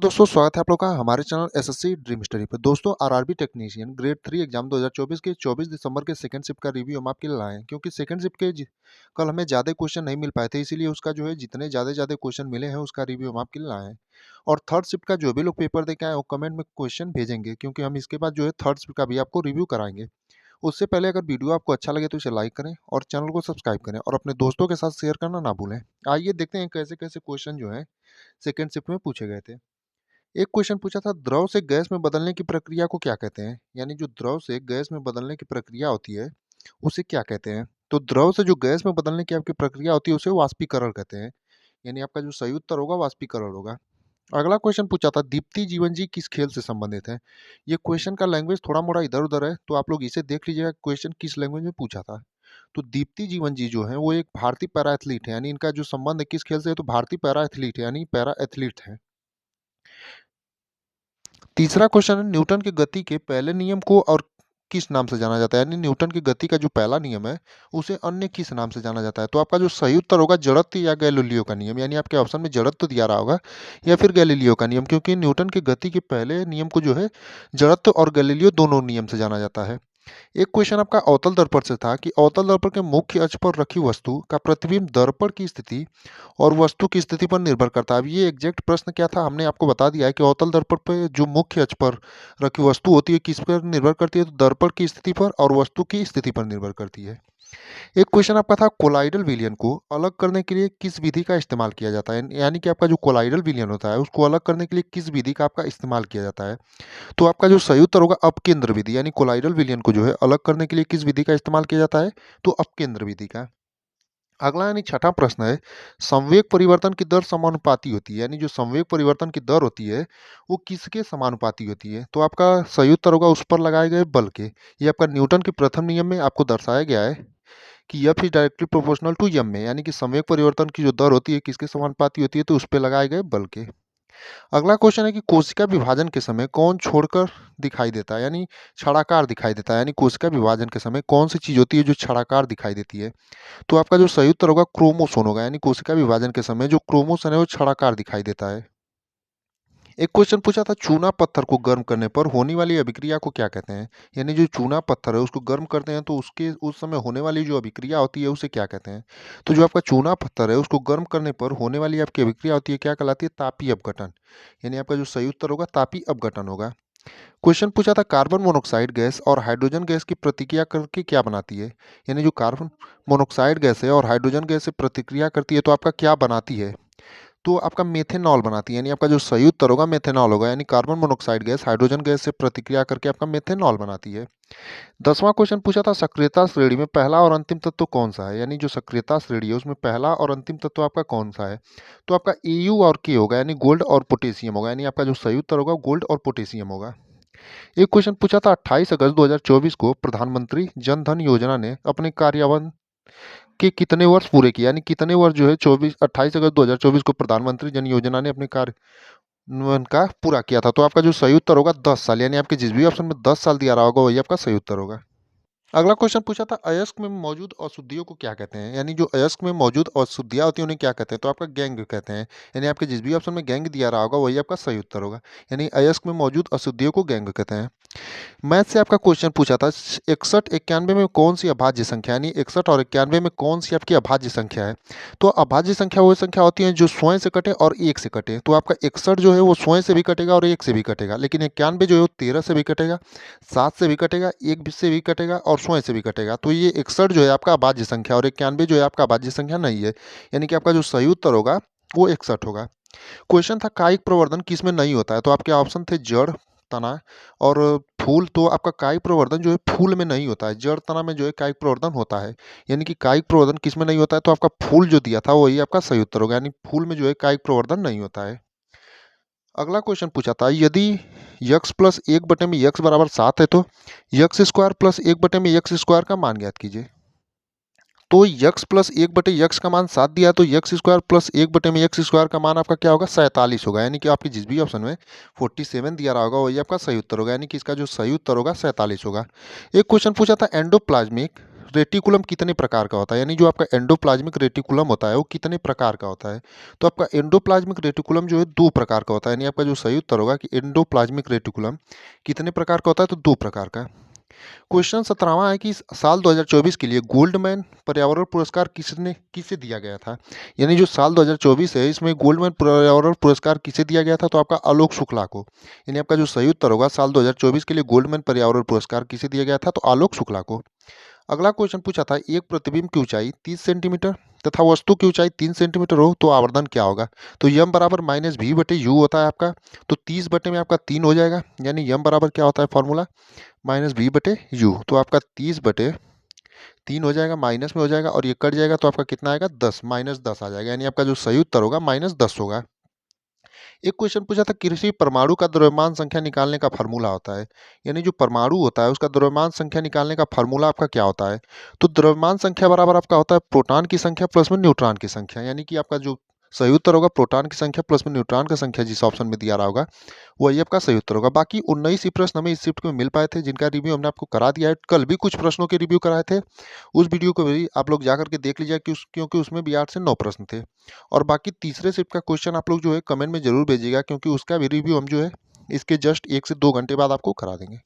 दोस्तों स्वागत है आप लोग का हमारे चैनल एसएससी ड्रीम स्टडी पे। दोस्तों आरआरबी टेक्नीशियन ग्रेड 3 एग्जाम 2024 के 24 दिसंबर के सेकंड शिफ्ट का रिव्यू हम आपके लिए लाए हैं, क्योंकि सेकंड शिफ्ट के कल हमें ज़्यादा क्वेश्चन नहीं मिल पाए थे, इसीलिए उसका जो है जितने ज़्यादा क्वेश्चन मिले हैं उसका रिव्यू हम आपके लिए लाए हैं। और थर्ड शिफ्ट का जो भी लोग पेपर दे के आए वो कमेंट में क्वेश्चन भेजेंगे, क्योंकि हम इसके बाद जो है थर्ड शिफ्ट का भी आपको रिव्यू कराएंगे। उससे पहले अगर वीडियो आपको अच्छा लगे तो इसे लाइक करें और चैनल को सब्सक्राइब करें और अपने दोस्तों के साथ शेयर करना ना भूलें। आइए देखते हैं कैसे कैसे क्वेश्चन जो है सेकंड शिफ्ट में पूछे गए थे। एक क्वेश्चन पूछा था, द्रव से गैस में बदलने की प्रक्रिया को क्या कहते हैं? यानी जो द्रव से गैस में बदलने की प्रक्रिया होती है उसे क्या कहते हैं? तो द्रव से जो गैस में बदलने की आपकी प्रक्रिया होती है उसे वाष्पीकरण कहते हैं। यानी आपका जो सही उत्तर होगा वाष्पीकरण होगा। अगला क्वेश्चन पूछा था, दीप्ति जीवन जी किस खेल से संबंधित है? ये क्वेश्चन का लैंग्वेज थोड़ा मोड़ा इधर उधर है, तो आप लोग इसे देख लीजिएगा क्वेश्चन किस लैंग्वेज में पूछा था। तो दीप्ति जीवन जी जो है वो एक भारतीय पैरा एथलीट है, यानी इनका जो संबंध है किस खेल से है, तो भारतीय पैरा एथलीट है, यानी पैरा एथलीट है। तीसरा क्वेश्चन है, न्यूटन की गति के पहले नियम को और किस नाम से जाना जाता है? यानी न्यूटन की गति का जो पहला नियम है उसे अन्य किस नाम से जाना जाता है? तो आपका जो सही उत्तर होगा जड़त्व या गैलीलियो का नियम। यानी आपके ऑप्शन में जड़त्व दिया रहा होगा या फिर गैलीलियो का नियम, क्योंकि न्यूटन की गति के पहले नियम को जो है जड़त्व और गैलीलियो दोनों नियम से जाना जाता है। एक क्वेश्चन आपका अवतल दर्पण से था कि अवतल दर्पण के मुख्य अक्ष पर रखी वस्तु का प्रतिबिंब दर्पण की स्थिति और वस्तु की स्थिति पर निर्भर करता है। अब ये एग्जैक्ट प्रश्न क्या था हमने आपको बता दिया है कि अवतल दर्पण पे जो मुख्य अक्ष पर रखी वस्तु होती है किस पर निर्भर करती है, तो दर्पण की स्थिति पर और वस्तु की स्थिति पर निर्भर करती है। एक क्वेश्चन आपका था, कोलाइडल विलयन को अलग करने के लिए किस विधि का इस्तेमाल किया जाता है? यानी कि आपका जो कोलाइडल विलयन होता है उसको अलग करने के लिए किस विधि का आपका इस्तेमाल किया जाता है? तो आपका जो सही उत्तर होगा अपकेंद्र विधि। यानी कोलाइडल विलयन को जो है अलग करने के लिए किस विधि का इस्तेमाल किया जाता है? तो अपकेंद्र विधि का। अगला यानी छठा प्रश्न है, संवेग परिवर्तन की दर समानुपाती होती है। यानी जो संवेग परिवर्तन की दर होती है वो किसके समानुपाती होती है? तो आपका सही उत्तर होगा उस पर लगाए गए बल के। ये आपका न्यूटन के प्रथम नियम में आपको दर्शाया गया है कि F is directly proportional to M में, यानी कि संवेग परिवर्तन की जो दर होती है किसके समानुपाती होती है, तो उस पर लगाए गए बल के। अगला क्वेश्चन है कि कोशिका विभाजन के समय कौन छोड़कर दिखाई देता है? यानी छड़ाकार दिखाई देता है। यानी कोशिका विभाजन के समय कौन सी चीज होती है जो छड़ाकार दिखाई देती है? तो आपका जो सही उत्तर होगा क्रोमोसोम होगा। यानी कोशिका विभाजन के समय जो क्रोमोसोम है वो छड़ाकार दिखाई देता है। एक क्वेश्चन पूछा था, चूना पत्थर को गर्म करने पर होने वाली अभिक्रिया को क्या कहते हैं? यानी जो चूना पत्थर है उसको गर्म करते हैं तो उसके उस समय होने वाली जो अभिक्रिया होती है उसे क्या कहते हैं? तो जो आपका चूना पत्थर है उसको गर्म करने पर होने वाली आपकी अभिक्रिया होती है क्या कहलाती है? तापीय अपघटन। यानी आपका जो सही उत्तर होगा तापीय अपघटन होगा। क्वेश्चन पूछा था, कार्बन मोनोक्साइड गैस और हाइड्रोजन गैस की प्रतिक्रिया करके क्या बनाती है? यानी जो कार्बन मोनोक्साइड गैस है और हाइड्रोजन गैस से प्रतिक्रिया करती है तो आपका क्या बनाती है? तो आपका मेथेनॉल बनाती है। यानी आपका जो सही उत्तर होगा मेथेनॉल होगा। यानी carbon monoxide gas hydrogen gas से प्रतिक्रिया करके आपका मेथेनॉल बनाती है। 10वां क्वेश्चन पूछा था, सक्रियता श्रेणी में पहला और अंतिम तत्व कौन सा है? यानी जो सक्रियता श्रेणी है उसमें पहला और अंतिम तत्व आपका कौन सा है? तो आपका Au और K होगा, यानी गोल्ड और पोटेशियम होगा। यानी आपका जो सही उत्तर होगा गोल्ड और पोटेशियम होगा। एक क्वेश्चन पूछा था, 28 अगस्त 2024 को प्रधानमंत्री जन धन योजना ने अपने कार्यान्वयन के कितने वर्ष पूरे किए? यानी कितने वर्ष जो है 28 अगस्त 2024 को प्रधानमंत्री जन योजना ने अपने कार्यान्वयन का पूरा किया था? तो आपका जो सही उत्तर होगा 10 साल। यानी आपके जिस भी ऑप्शन में 10 साल दिया रहा होगा वही आपका सही उत्तर होगा। अगला क्वेश्चन पूछा था, अयस्क में मौजूद अशुद्धियों को क्या कहते हैं? यानी जो अयस्क में मौजूद अशुद्धियां होती हैं उन्हें क्या कहते हैं? तो आपका गैंग कहते हैं। यानी आपके जिस भी ऑप्शन में गैंग दिया रहा होगा वही आपका सही उत्तर होगा। यानी अयस्क में मौजूद अशुद्धियों को गैंग कहते हैं। मैथ से आपका क्वेश्चन पूछा था, 61 91 में कौन सी अभाज्य संख्या, यानी 61 और 91 में कौन सी आपकी अभाज्य संख्या है? तो अभाज्य संख्या वो संख्या होती है जो स्वयं से कटे और एक से कटे। तो आपका 61 जो है वो स्वयं से भी कटेगा और एक से भी कटेगा, लेकिन 91 जो है वो 13 से भी कटेगा, 7 से भी कटेगा, एक से भी कटेगा और स्वयं से भी कटेगा। तो ये 61 जो है आपका अभाज्य संख्या और 91 जो है आपका अभाज्य संख्या नहीं है। यानी कि आपका जो सही उत्तर होगा वो 61 होगा। क्वेश्चन था, कायिक प्रवर्धन किसमें नहीं होता है? तो आपके ऑप्शन थे जड़, तना और फूल। तो आपका कायिक प्रवर्धन जो है फूल में नहीं होता है, जड़ तना में जो है कायिक प्रवर्धन होता है। यानी कि कायिक प्रवर्धन किसमें नहीं होता है? तो आपका फूल जो दिया था वही आपका सही उत्तर होगा। यानी फूल में जो है कायिक प्रवर्धन नहीं होता है। अगला क्वेश्चन पूछा था, यदि यक्स प्लस एक बटे में यक्स बराबर 7 है तो यक्स स्क्वायर प्लस एक बटे में यक्स स्क्वायर का मान ज्ञात कीजिए। तो यक्स प्लस एक बटे यक्स का मान 7 दिया, तो यक्स स्क्वायर प्लस एक बटे में यक्स स्क्वायर का मान आपका क्या होगा? 47 होगा। यानी कि आपकी जिस भी ऑप्शन में 47 दिया रहा होगा वही आपका सही उत्तर होगा। यानी कि इसका जो सही उत्तर होगा 47 होगा। एक क्वेश्चन पूछा था, एंडोप्लाज्मिक रेटिकुलम कितने प्रकार का होता है, यानी जो आपका एंडोप्लाज्मिक रेटिकुलम होता है वो कितने प्रकार का होता है। तो आपका एंडोप्लाज्मिक रेटिकुलम जो है 2 प्रकार का होता है, यानी आपका जो सही उत्तर होगा कि एंडोप्लाज्मिक रेटिकुलम कितने प्रकार का होता है, तो 2 प्रकार का। क्वेश्चन 17वां है कि साल 2024 के लिए गोल्डमैन पर्यावरण पुरस्कार किसे दिया गया था। यानी जो साल 2024 है इसमें गोल्डमैन पर्यावरण पुरस्कार किसे दिया गया था, तो आपका आलोक शुक्ला को। यानी आपका जो सही उत्तर होगा साल 2024 के लिए गोल्डमैन पर्यावरण पुरस्कार किसे दिया गया था, तो आलोक शुक्ला को। अगला क्वेश्चन पूछा था, एक प्रतिबिंब की ऊंचाई 30 सेंटीमीटर तथा वस्तु की ऊंचाई 3 सेंटीमीटर हो तो आवर्धन क्या होगा। तो यम बराबर माइनस भी बटे यू होता है आपका। तो 30 बटे में आपका 3 हो जाएगा, यानी यम बराबर क्या होता है फॉर्मूला, माइनस भी बटे यू। तो आपका 30 बटे 3 हो जाएगा, माइनस में हो जाएगा और ये कट जाएगा तो आपका कितना आएगा 10, माइनस 10 आ जाएगा, यानी आपका जो सही उत्तर होगा माइनस 10 होगा। एक क्वेश्चन पूछा था, किसी परमाणु का द्रव्यमान संख्या निकालने का फार्मूला होता है। यानी जो परमाणु होता है उसका द्रव्यमान संख्या निकालने का फार्मूला आपका क्या होता है। तो द्रव्यमान संख्या बराबर आपका होता है प्रोटॉन की संख्या प्लस में न्यूट्रॉन की संख्या। यानी कि आपका जो सही उत्तर होगा प्रोटॉन की संख्या प्लस में न्यूट्रॉन की संख्या, जिस ऑप्शन में दिया रहा होगा वही आपका सही उत्तर होगा। बाकी 19 ही प्रश्न हमें इस शिफ्ट में मिल पाए थे, जिनका रिव्यू हमने आपको करा दिया है। कल भी कुछ प्रश्नों के रिव्यू कराए थे, उस वीडियो को भी आप लोग जाकर के देख लीजिए क्योंकि उसमें भी 8 से 9 प्रश्न थे। और बाकी तीसरे शिफ्ट का क्वेश्चन आप लोग जो है कमेंट में जरूर भेजिएगा, क्योंकि उसका भी रिव्यू हम जो है इसके जस्ट 1 से 2 घंटे बाद आपको करा देंगे।